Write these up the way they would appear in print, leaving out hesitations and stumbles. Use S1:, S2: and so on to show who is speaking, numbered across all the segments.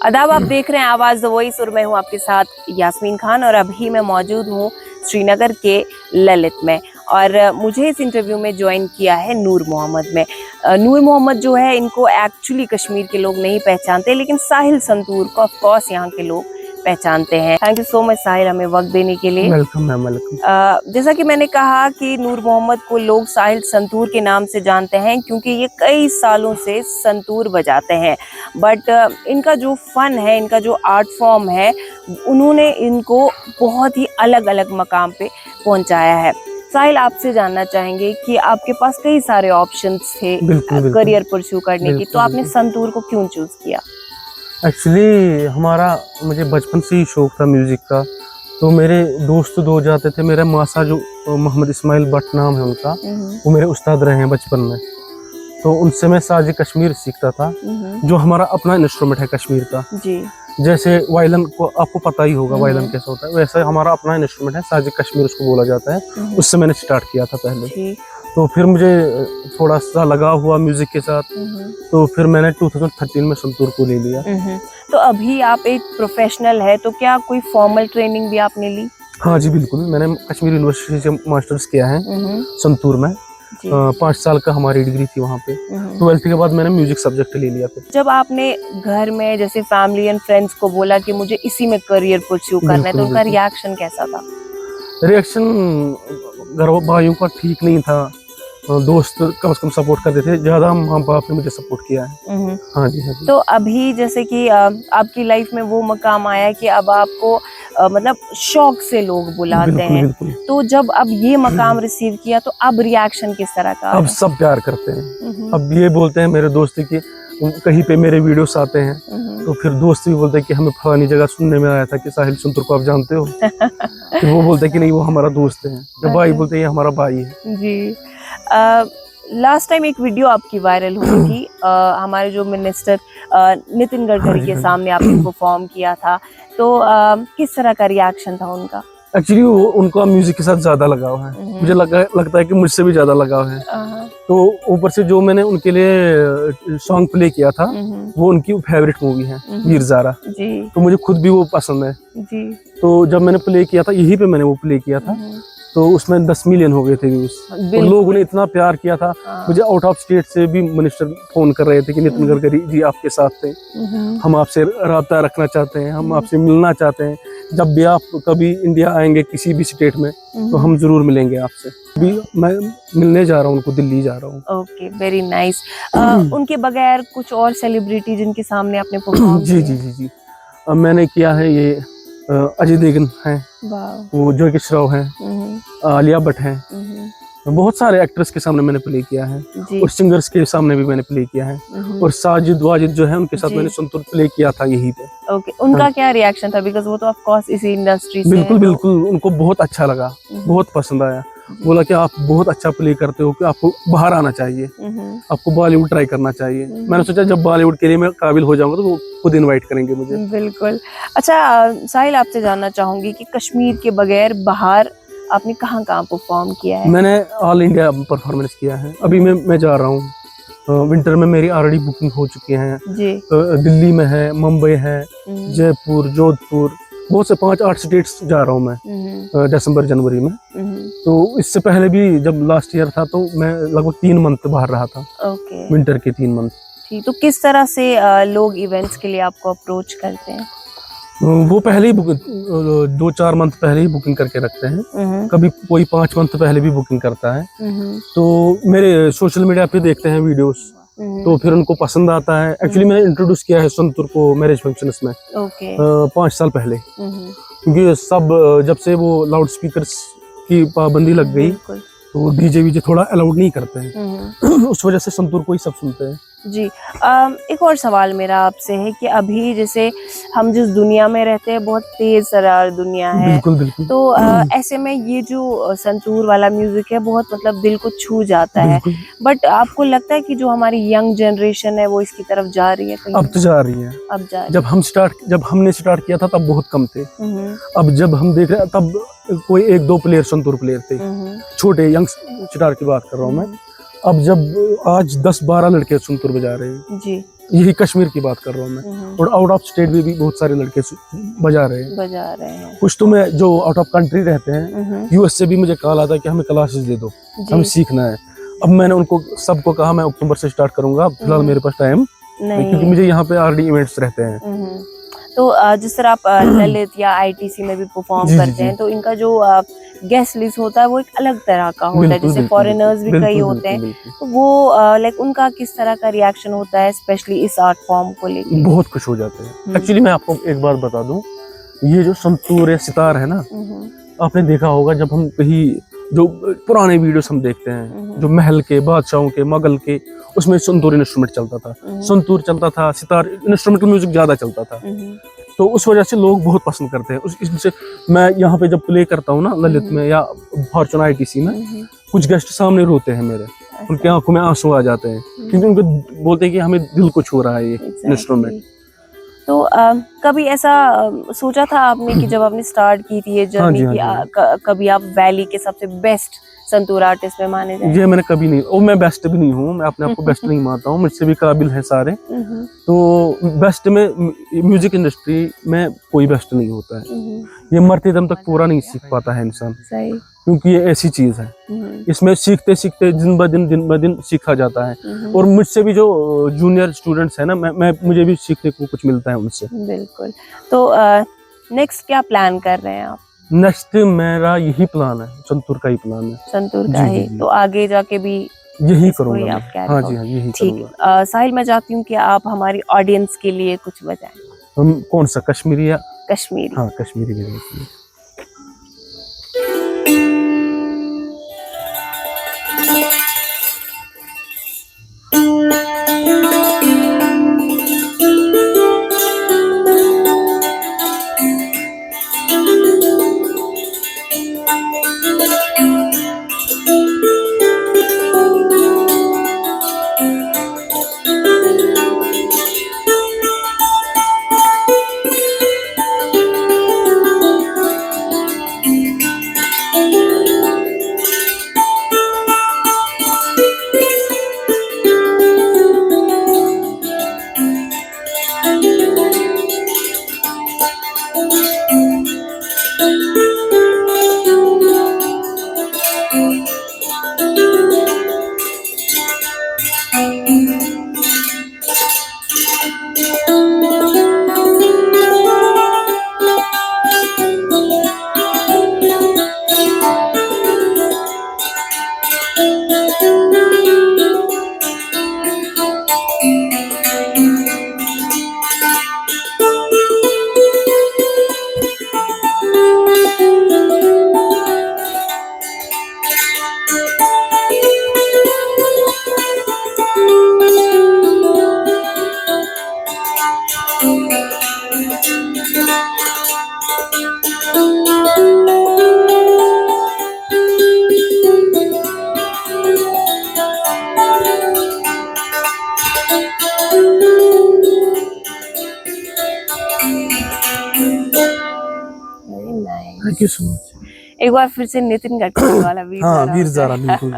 S1: आदाब, आप देख रहे हैं आवाज द वॉइस और मैं हूं आपके साथ यास्मीन खान और अभी मैं मौजूद हूं श्रीनगर के ललित में और मुझे इस इंटरव्यू में ज्वाइन किया है नूर मोहम्मद में। नूर मोहम्मद जो है इनको एक्चुअली कश्मीर के लोग नहीं पहचानते, लेकिन साहिल संतूर को ऑफ कोर्स यहाँ के लोग पहचानते हैं। थैंक यू सो मच साहिल हमें वक्त देने के लिए।
S2: Welcome ma'am, welcome.
S1: जैसा कि मैंने कहा कि नूर मोहम्मद को लोग साहिल संतूर के नाम से जानते हैं क्योंकि ये कई सालों से संतूर बजाते हैं, बट इनका जो फन है, इनका जो आर्ट फॉर्म है, उन्होंने इनको बहुत ही अलग अलग मकाम पे पहुंचाया है। साहिल, आपसे जानना चाहेंगे कि आपके पास कई सारे ऑप्शंस थे करियर परस्यू करने की, तो आपने संतूर को क्यों चूज किया?
S2: एक्चुअली मुझे बचपन से ही शौक था म्यूजिक का। तो मेरे दोस्त दो जाते थे, मेरा मासा जो मोहम्मद इस्माइल भट्ट नाम है उनका, वो मेरे उस्ताद रहे हैं बचपन में। तो उनसे मैं साज कश्मीर सीखता था, जो हमारा अपना इंस्ट्रूमेंट है कश्मीर का। जी। जैसे वायलिन को आपको पता ही होगा वायलिन कैसा होता है, वैसे हमारा अपना इंस्ट्रूमेंट है, साज कश्मीर उसको बोला जाता है। उससे मैंने स्टार्ट किया था पहले। तो फिर मुझे थोड़ा सा लगाव हुआ म्यूजिक के साथ, तो फिर मैंने 2013 में संतूर को ले लिया।
S1: तो अभी आप एक प्रोफेशनल है, तो क्या कोई फॉर्मल ट्रेनिंग भी आपने ली?
S2: हाँ जी बिल्कुल, मैंने कश्मीर यूनिवर्सिटी से मास्टर्स किया है संतूर में। 5 साल का हमारी डिग्री थी वहाँ पे। 12th के बाद मैंने म्यूजिक सब्जेक्ट ले लिया था।
S1: जब आपने घर में जैसे फैमिली एंड फ्रेंड्स को बोला कि मुझे इसी में करियर परस्यू करना है, तो उनका रिएक्शन कैसा था?
S2: रिएक्शन घर भाइयों का ठीक नहीं था, दोस्त कम से कम सपोर्ट करते थे, ज्यादा माँ बाप ने मुझे सपोर्ट किया है। हाँ जी, हाँ जी।
S1: तो अभी जैसे कि आपकी लाइफ में वो मकाम आया कि अब आपको मतलब शौक से लोग बुलाते हैं, तो जब अब ये मकाम रिसीव किया तो अब रिएक्शन किस तरह का?
S2: अब सब प्यार करते हैं। अब ये बोलते हैं मेरे दोस्त की कहीं पे मेरे वीडियोस आते हैं, तो फिर दोस्त भी बोलते हैं कि हमें फलानी जगह सुनने में आया था कि साहिल संतूर को आप जानते हो। फिर वो बोलते हैं कि नहीं वो हमारा दोस्त है। जब भाई बोलते हैं ये हमारा भाई है। जी।
S1: लास्ट टाइम एक वीडियो आपकी वायरल हुई थी, हमारे जो मिनिस्टर नितिन गडकरी के सामने आपने परफॉर्म किया था, तो किस तरह का रिएक्शन था उनका?
S2: एक्चुअली उनको म्यूजिक के साथ ज्यादा लगाव है, मुझे लगता है कि मुझसे भी ज्यादा लगाव है। तो ऊपर से जो मैंने उनके लिए सॉन्ग प्ले किया था वो उनकी फेवरेट मूवी है वीर ज़ारा, तो मुझे खुद भी वो पसंद है। तो जब मैंने प्ले किया था, यहीं पे मैंने वो प्ले किया था, तो उसमें 10 मिलियन हो गए थे व्यूज। और लोगों ने इतना प्यार किया था। मुझे आउट ऑफ स्टेट से भी मिनिस्टर फोन कर रहे थे कि नितिन गडकरी जी आपके साथ थे, हम आपसे राब्ता रखना चाहते हैं, हम आपसे मिलना चाहते हैं, जब भी आप कभी इंडिया आएंगे किसी भी स्टेट में तो हम जरूर मिलेंगे आपसे। अभी मैं मिलने जा रहा हूँ उनको, दिल्ली जा रहा हूँ।
S1: Okay, very nice. उनके बगैर कुछ और सेलिब्रिटी जिनके सामने आपने परफॉर्म
S2: जी जी जी जी मैंने किया है, ये अजय देवगन है, वो जॉकी श्रॉफ है, आलिया भट्ट है, बहुत सारे एक्ट्रेस के सामने मैंने प्ले किया है, और सिंगर्स के सामने भी मैंने प्ले किया है, और साजिद वाजिद जो है उनके साथ मैंने संतूर प्ले किया था यहीं पे।
S1: ओके, उनका क्या रिएक्शन था? बिकॉज़ वो तो ऑफ कोर्स इसी इंडस्ट्री से।
S2: बिल्कुल बिल्कुल, उनको बहुत अच्छा लगा, बहुत पसंद आया। बोला कि आप बहुत अच्छा प्ले करते हो, कि आपको बाहर आना चाहिए, आपको बॉलीवुड ट्राई करना चाहिए। मैंने सोचा जब बॉलीवुड के लिए मैं काबिल हो जाऊंगा तो वो खुद इनवाइट करेंगे मुझे।
S1: बिल्कुल। अच्छा साहिल, आपसे जानना चाहूंगी कि कश्मीर के बगैर बाहर आपने कहाँ परफॉर्म किया है?
S2: मैंने ऑल इंडिया परफॉर्मेंस किया है। अभी मैं जा रहा हूँ, विंटर में मेरी ऑलरेडी बुकिंग हो चुकी है। दिल्ली में है, मुंबई है, जयपुर, जोधपुर, बहुत से 5-8 स्टेट्स जा रहा हूँ मैं दिसंबर जनवरी में। तो इससे पहले भी जब लास्ट ईयर था तो मैं लगभग 3 मंथ बाहर रहा था। विंटर के 3 मंथ।
S1: ठीक, तो किस तरह से लोग इवेंट्स के लिए आपको अप्रोच करते हैं?
S2: वो पहले ही 2-4 मंथ पहले ही बुकिंग करके रखते हैं, कभी कोई 5 मंथ पहले भी बुकिंग करता है। तो मेरे सोशल मीडिया पे देखते हैं वीडियोस, तो फिर उनको पसंद आता है। एक्चुअली मैंने इंट्रोड्यूस किया है संतूर को मैरिज फंक्शंस में 5 साल पहले, क्योंकि सब जब से वो लाउड स्पीकर्स की पाबंदी लग गई तो डीजे वीजे थोड़ा अलाउड नहीं करते हैं। उस वजह से संतूर को ही सब सुनते हैं।
S1: जी। एक और सवाल मेरा आपसे है कि अभी जैसे हम जिस दुनिया में रहते हैं बहुत तेज रफ्तार दुनिया है।
S2: बिल्कुल बिल्कुल।
S1: तो ऐसे में ये जो संतूर वाला म्यूजिक है बहुत मतलब दिल को छू जाता है, बट आपको लगता है कि जो हमारी यंग जनरेशन है वो इसकी तरफ जा रही है?
S2: अब तो जा रही है,
S1: अब जा रही।
S2: जब हमने स्टार्ट किया था तब बहुत कम थे। अब जब हम देख रहे हैं तब कोई 1-2 प्लेयर संतूर प्लेयर थे, छोटे यंग स्टार की बात कर रहा हूँ मैं। अब जब आज 10-12 लड़के संतूर बजा रहे हैं। जी। यही कश्मीर की बात कर रहा हूँ मैं। और आउट ऑफ स्टेट भी बहुत सारे लड़के बजा रहे हैं। कुछ तो मैं जो आउट ऑफ कंट्री रहते हैं, यूएस से भी मुझे कॉल आता है कि हमें क्लासेस दे दो, हमें सीखना है। अब मैंने उनको सबको कहा मैं अक्टूबर से स्टार्ट करूंगा, फिलहाल मेरे पास टाइम नहीं, क्योंकि मुझे यहाँ पे ऑलरेडी इवेंट्स रहते हैं।
S1: तो जिस तरह आप ललित या आईटीसी में भी परफॉर्म करते हैं, तो इनका जो गेस्ट लिस्ट होता है वो एक अलग तरह का होता है, जैसे फॉरेनर्स भी कई होते हैं, तो वो लाइक उनका किस तरह का रिएक्शन होता है, स्पेशली इस आर्ट फॉर्म को लेकर?
S2: बहुत खुश हो जाते हैं। एक्चुअली मैं आपको एक बार बता दूं, ये जो संतूर या सितार है ना, आपने देखा होगा जब हम कहीं जो पुराने वीडियोस हम देखते हैं, जो महल के, बादशाहों के, मुगल के, उसमें संतूर इंस्ट्रूमेंट चलता था, संतूर चलता था, सितार इंस्ट्रूमेंटल म्यूजिक ज्यादा चलता था। तो उस वजह से लोग बहुत पसंद करते हैं। इससे मैं यहाँ पे जब प्ले करता हूँ ना ललित में या फॉर्चून आईटीसी में, कुछ गेस्ट सामने रोते हैं मेरे, उनके आंखों में आंसू आ जाते हैं, क्योंकि उनको बोलते हैं कि हमें दिल को छू रहा है ये इंस्ट्रूमेंट।
S1: तो कभी ऐसा सोचा था आपने कि जब आपने स्टार्ट की थी ये जर्नी, कभी आप वैली के सबसे बेस्ट संतूर आर्टिस्ट में माने जाए?
S2: ये मैंने कभी नहीं, और मैं बेस्ट भी नहीं हूँ, मैं अपने आप को बेस्ट नहीं मानता हूँ, मुझसे भी काबिल है सारे। तो बेस्ट में म्यूजिक इंडस्ट्री में कोई बेस्ट नहीं होता है। ये मरते दम तक पूरा नहीं सीख पाता है इंसान, क्योंकि ये ऐसी चीज है, इसमें सीखते सीखते दिन ब दिन सीखा जाता है। और मुझसे भी जो जूनियर स्टूडेंट्स है ना, मुझे भी सीखने को कुछ मिलता है उनसे।
S1: बिल्कुल। तो नेक्स्ट क्या प्लान कर रहे हैं आप?
S2: नेक्स्ट मेरा यही प्लान है, संतूर का ही प्लान है।
S1: संतूर का ही? तो आगे जाके भी
S2: यही करूंगा
S1: आप?
S2: हाँ जी हाँ, यही
S1: ठीक। साहिल, मैं चाहती हूँ कि आप हमारी ऑडियंस के लिए कुछ बजाएं।
S2: हम कौन सा, कश्मीरी या?
S1: कश्मीरी।
S2: हाँ, कश्मीरी बजाएं। Thank you so much.
S1: एक बार फिर से नितिन गडकरी वाला वीर
S2: हाँ,
S1: ज़ारा
S2: वीर ज़ारा, बिल्कुल।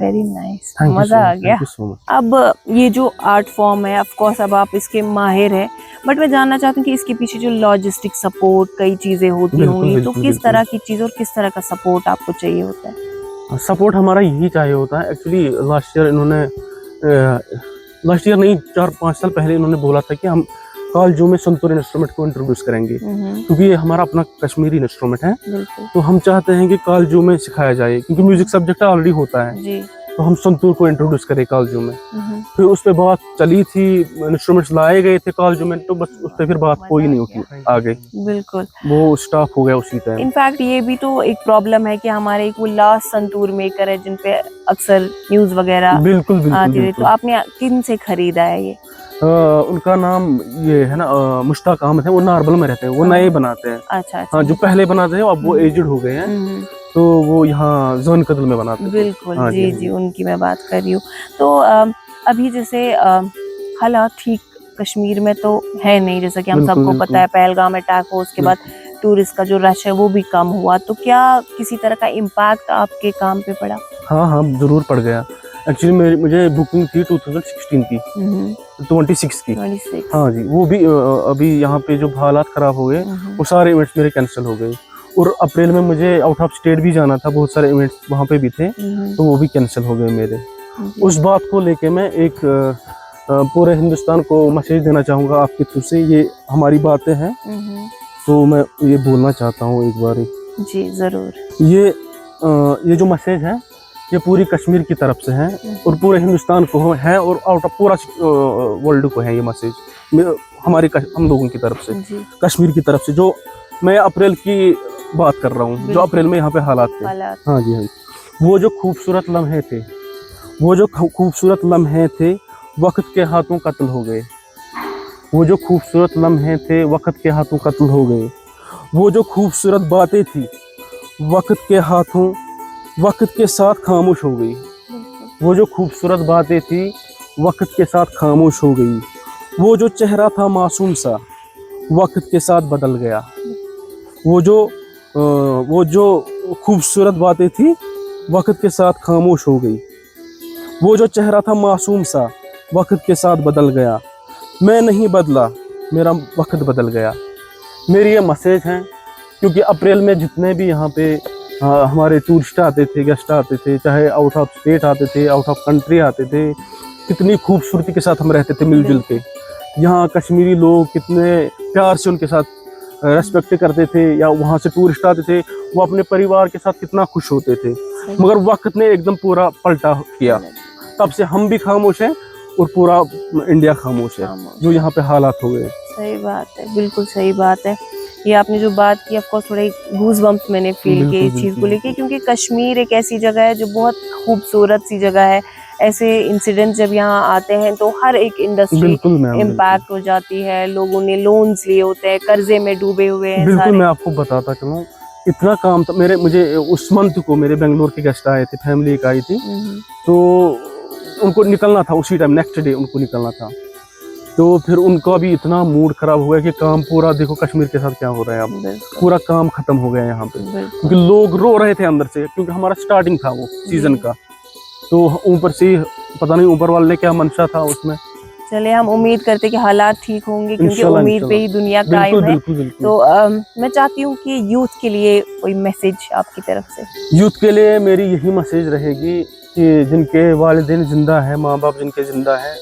S1: वेरी नाइस,
S2: Thank you
S1: मजा
S2: so
S1: आ
S2: much,
S1: गया।
S2: thank you so much.
S1: अब ये जो आर्ट फॉर्म है, ऑफ कोर्स अब आप इसके माहिर हैं, बट मैं जानना चाहती हूँ कि इसके पीछे जो लॉजिस्टिक सपोर्ट, कई चीजें होती
S2: बिल्कुल,
S1: होंगी, तो
S2: बिल्कुल,
S1: किस
S2: बिल्कुल।
S1: तरह की चीज और किस तरह का सपोर्ट आपको चाहिए होता है?
S2: सपोर्ट हमारा यही चाहिए होता है। एक्चुअली लास्ट ईयर नहीं, 4-5 साल पहले इन्होंने बोला था कि हम कॉलेजों में संतूर इंस्ट्रूमेंट को इंट्रोड्यूस करेंगे, क्योंकि ये हमारा अपना कश्मीरी इंस्ट्रूमेंट है।
S1: बिल्कुल
S2: तो हम चाहते हैं कि कॉलेजों में सिखाया जाए, क्योंकि म्यूजिक सब्जेक्ट ऑलरेडी होता है,
S1: जी।
S2: तो हम संतूर को इंट्रोड्यूस करें कॉलेजों में। फिर उस पर बात चली थी, इंस्ट्रूमेंट्स लाए गए थे कॉलेजों में, तो बस उस पर फिर बात कोई नहीं होती आगे,
S1: बिल्कुल,
S2: वो स्टॉप हो गया उसी टाइम।
S1: इनफैक्ट ये भी तो एक प्रॉब्लम है कि हमारे एक वो लास्ट संतूर मेकर है जिन पे अक्सर न्यूज वगैरह
S2: बिल्कुल बिल्कुल
S1: आती है,
S2: बिल्कुल।
S1: तो आपने किन से खरीदा है ये?
S2: उनका नाम ये है ना, मुश्ताक अहमद है, वो नारबल में रहते हैं, वो नए बनाते हैं।
S1: अच्छा अच्छा।
S2: हाँ, जो पहले बनाते हैं अब वो एजड हो गए हैं, तो वो यहाँ जोन कदल में बनाते हैं।
S1: बिल्कुल,
S2: हाँ
S1: जी
S2: हाँ
S1: जी, उनकी मैं बात कर रही हूँ। तो अभी जैसे हालात ठीक कश्मीर में तो है नहीं, जैसा कि हम
S2: बिल्कुल,
S1: सबको
S2: बिल्कुल।
S1: पता है, पहलगाम अटैक हो, उसके बाद टूरिस्ट का जो रश है वो भी कम हुआ, तो क्या किसी तरह का इम्पैक्ट आपके काम पे पड़ा?
S2: हाँ हाँ, जरूर पड़ गया। एक्चुअली मुझे बुकिंग थी 2016 की, 26 की।
S1: 26।
S2: हाँ जी, वो भी अभी यहाँ पे जो हालात खराब हो गए, वो सारे इवेंट्स मेरे कैंसिल हो गए। और अप्रैल में मुझे आउट ऑफ स्टेट भी जाना था, बहुत सारे इवेंट्स वहाँ पे भी थे, तो वो भी कैंसिल हो गए मेरे। उस बात को लेके मैं एक पूरे हिंदुस्तान को मैसेज देना चाहूँगा आपके थ्रू से, ये हमारी बातें हैं, तो मैं ये बोलना चाहता हूँ एक बार।
S1: जी जरूर।
S2: ये जो मैसेज है, ये पूरी कश्मीर की तरफ से है और पूरे हिंदुस्तान को है और आउट ऑफ पूरा वर्ल्ड को है ये मैसेज, हम लोगों की तरफ से, कश्मीर की तरफ से। जो मैं अप्रैल की बात कर रहा हूँ, जो अप्रैल में यहाँ पे हालात थे। हाँ जी, हाँ, वो जो खूबसूरत लम्हे थे, वो जो खूबसूरत लम्हे थे, वक्त के हाथों कत्ल हो गए। वो जो खूबसूरत लम्हे थे, वक्त के हाथों कत्ल हो गए। वो जो खूबसूरत बातें थी, वक्त के साथ खामोश हो गई। वो जो खूबसूरत बातें थी, वक्त के साथ खामोश हो गई। वो जो चेहरा था मासूम सा, वक्त के साथ बदल गया। वो जो खूबसूरत बातें थी, वक्त के साथ खामोश हो गई। वो जो चेहरा था मासूम सा, वक्त के साथ बदल गया। मैं नहीं बदला, मेरा वक्त बदल गया। मेरी ये मैसेज है, क्योंकि अप्रैल में जितने भी यहाँ पे हमारे टूरिस्ट आते थे, गेस्ट आते थे, चाहे आउट ऑफ स्टेट आते थे, आउट ऑफ कंट्री आते थे, कितनी खूबसूरती के साथ हम रहते थे मिलजुल के। यहाँ कश्मीरी लोग कितने प्यार से उनके साथ रेस्पेक्ट करते थे, या वहाँ से टूरिस्ट आते थे, वो अपने परिवार के साथ कितना खुश होते थे। मगर वक्त ने एकदम पूरा पलटा किया, तब से हम भी खामोश हैं और पूरा इंडिया खामोश है, जो यहाँ पे हालात हो गए।
S1: सही बात है, बिल्कुल सही बात है। ये आपने जो बात की, ऑफ कोर्स थोड़े गूज बम्प्स मैंने फील किए इस चीज़ को लेके, क्योंकि कश्मीर एक ऐसी जगह है जो बहुत खूबसूरत सी जगह है। ऐसे इंसिडेंट जब यहाँ आते हैं तो हर एक इंडस्ट्री इम्पैक्ट हो जाती है। लोगों ने लोन्स लिए होते हैं, कर्जे में डूबे हुए हैं।
S2: बिल्कुल, मैं आपको बताता चलूँ, इतना काम था मुझे उस मंथ को मेरे बेंगलोर के गेस्ट आए थे, फैमिली एक आई थी, तो उनको निकलना था उसी टाइम, नेक्स्ट डे उनको निकलना था। तो फिर उनका भी इतना मूड खराब हो गया कि काम पूरा, देखो कश्मीर के साथ क्या हो रहा है अब, पूरा काम खत्म हो गया यहाँ पे, क्योंकि लोग रो रहे थे अंदर से, क्योंकि हमारा स्टार्टिंग था वो सीजन का। तो ऊपर से पता नहीं ऊपर वाले ने क्या मंशा था उसमें।
S1: चले, हम उम्मीद करते कि हालात ठीक होंगे, क्योंकि उम्मीद पे ही दुनिया कायम है। तो मैं चाहती हूँ कि यूथ के लिए कोई मैसेज आपकी तरफ से।
S2: यूथ के लिए मेरी यही मैसेज रहेगी कि जिनके वालिदैन जिंदा है, माँ बाप जिनके जिंदा है,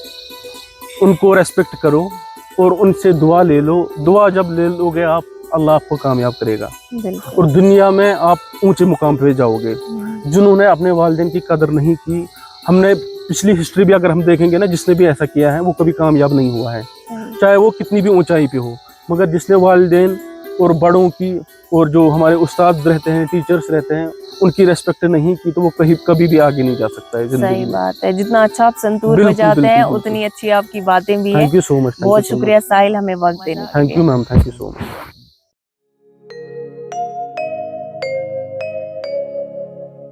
S2: उनको रेस्पेक्ट करो और उनसे दुआ ले लो। दुआ जब ले लोगे आप, अल्लाह आपको कामयाब करेगा और दुनिया में आप ऊंचे मुकाम पे जाओगे। जिन्होंने अपने वालिदैन की कदर नहीं की, हमने पिछली हिस्ट्री भी अगर हम देखेंगे ना, जिसने भी ऐसा किया है वो कभी कामयाब नहीं हुआ है, चाहे वो कितनी भी ऊंचाई पे हो। मगर जिसने वालिदैन और बड़ों की और जो हमारे उस्ताद रहते हैं, टीचर्स रहते हैं, उनकी रेस्पेक्ट नहीं की, तो वो कभी भी आगे नहीं जा सकता है जिंदगी में।
S1: सही बात है, जितना अच्छा आप संतूर बजाते हैं उतनी अच्छी आपकी बातें भी हैं।
S2: Thank you so much.
S1: बहुत शुक्रिया साहिल, हमें वक्त देने के लिए।
S2: Thank you ma'am, thank you so much.